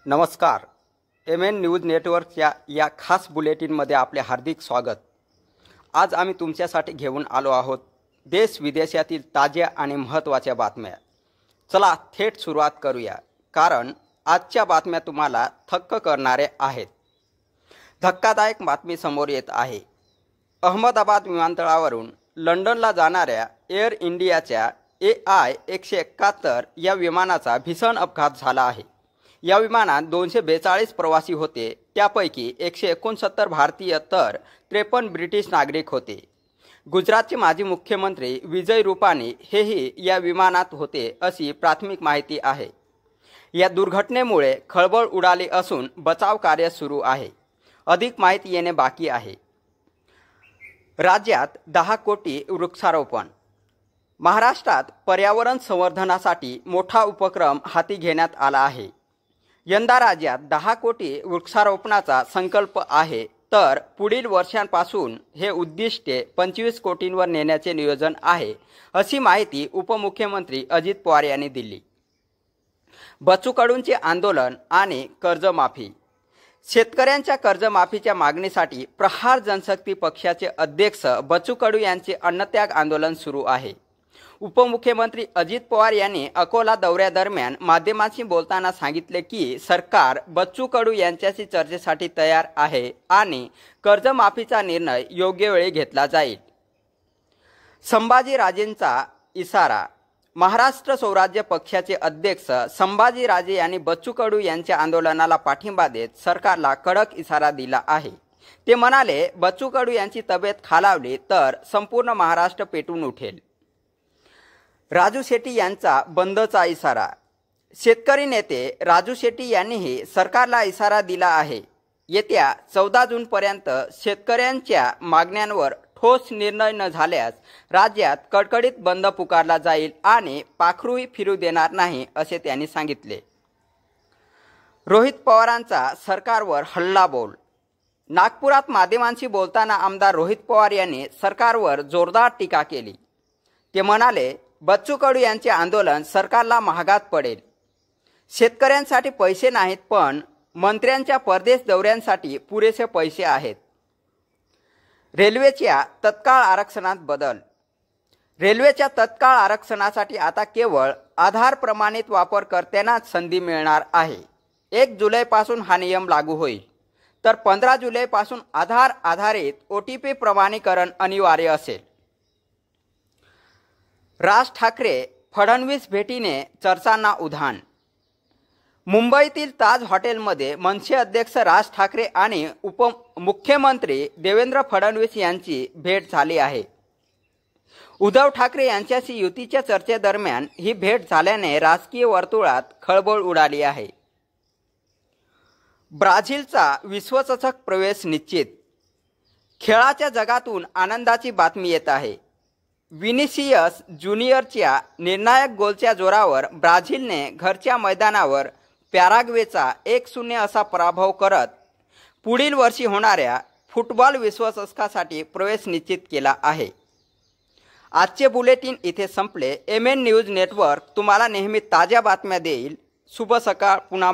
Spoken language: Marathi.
नमस्कार. MN न्यूज नेटवर्कच्या या खास बुलेटिनमध्ये आपले हार्दिक स्वागत. आज आम्ही तुमच्यासाठी घेऊन आलो आहोत देश विदेशातील ताज्या आणि महत्त्वाच्या बातम्या. चला थेट सुरुवात करूया, कारण आजच्या बातम्या तुम्हाला थक्क करणारे आहेत. धक्कादायक बातमी समोर येत आहे. अहमदाबाद विमानतळावरून लंडनला जाणाऱ्या एअर इंडियाच्या AI-171 या विमानाचा भीषण अपघात झाला आहे. या विमानात 242 प्रवासी होते, त्यापैकी 169 भारतीय तर 53 ब्रिटिश नागरिक होते. गुजरातचे माजी मुख्यमंत्री विजय रूपानी हेही या विमानात होते अशी प्राथमिक माहिती आहे. या दुर्घटनेमुळे खळबळ उडाली असून बचाव कार्य सुरू आहे. अधिक माहिती येणे बाकी आहे. राज्यात 10 कोटी वृक्षारोपण. महाराष्ट्रात पर्यावरण संवर्धनासाठी मोठा उपक्रम हाती घेण्यात आला आहे. यंदा राज्यात 10 कोटी वृक्षारोपणाचा संकल्प आहे, तर पुढील वर्षांपासून हे उद्दिष्टे 25 कोटींवर नेण्याचे नियोजन आहे, अशी माहिती उपमुख्यमंत्री अजित पवार यांनी दिली. बच्चू कडूंचे आंदोलन आणि कर्जमाफी. शेतकऱ्यांच्या कर्जमाफीच्या मागणीसाठी प्रहार जनशक्ती पक्षाचे अध्यक्ष बच्चू कडू यांचे अन्नत्याग आंदोलन सुरू आहे. उपमुख्यमंत्री अजित पवार यांनी अकोला दौऱ्यादरम्यान माध्यमांशी बोलताना सांगितले की सरकार बच्चू कडू यांच्याशी चर्चेसाठी तयार आहे आणि कर्जमाफीचा निर्णय योग्य वेळी घेतला जाईल. संभाजीराजेंचा इशारा. महाराष्ट्र स्वराज्य पक्षाचे अध्यक्ष संभाजीराजे यांनी बच्चू कडू यांच्या आंदोलनाला पाठिंबा देत सरकारला कडक इशारा दिला आहे. ते म्हणाले, बच्चू कडू यांची तब्येत खालावली तर संपूर्ण महाराष्ट्र पेटून उठेल. राजू शेट्टी यांचा बंदचा इशारा. शेतकरी नेते राजू शेट्टी यांनीही सरकारला इशारा दिला आहे. येत्या 14 जूनपर्यंत शेतकऱ्यांच्या मागण्यांवर ठोस निर्णय न झाल्यास राज्यात कडकडीत बंद पुकारला जाईल आणि पाखरूही फिरू देणार नाही, असे त्यांनी सांगितले. रोहित पवारांचा सरकारवर हल्लाबोल. नागपुरात माध्यमांशी बोलताना आमदार रोहित पवार यांनी सरकारवर जोरदार टीका केली. ते म्हणाले, बच्चू कडू यांचे आंदोलन सरकारला महागात पडेल. शेतकऱ्यांसाठी पैसे नाहीत, पण मंत्र्यांच्या परदेश दौऱ्यांसाठी पुरेसे पैसे आहेत. रेल्वेच्या तत्काळ आरक्षणात बदल. रेल्वेच्या तत्काळ आरक्षणासाठी आता केवळ आधार प्रमाणित वापरकर्त्यांनाच संधी मिळणार आहे. 1 जुलैपासून हा नियम लागू होईल, तर 15 जुलैपासून आधार आधारित OTP प्रमाणीकरण अनिवार्य असेल. राज ठाकरे फडणवीस भेटीने चर्चांना उधाण. मुंबईतील ताज हॉटेलमध्ये मनसे अध्यक्ष राज ठाकरे आणि उपमुख्यमंत्री देवेंद्र फडणवीस यांची भेट झाली आहे. उद्धव ठाकरे यांच्याशी युतीच्या चर्चेदरम्यान ही भेट झाल्याने राजकीय वर्तुळात खळबळ उडाली आहे. ब्राझीलचा विश्वचषक प्रवेश निश्चित. खेळाच्या जगातून आनंदाची बातमी येत आहे. विनिसियस ज्युनियरच्या निर्णायक गोलच्या जोरावर ब्राझीलने घरच्या मैदानावर पॅराग्वेचा 1-0 असा पराभव करत पुढील वर्षी होणाऱ्या फुटबॉल विश्वचषकासाठी प्रवेश निश्चित केला आहे. आजचे बुलेटिन इथे संपले. MN न्यूज नेटवर्क तुम्हाला नेहमी ताज्या बातम्या देईल. शुभ सकाळ. पुन्हा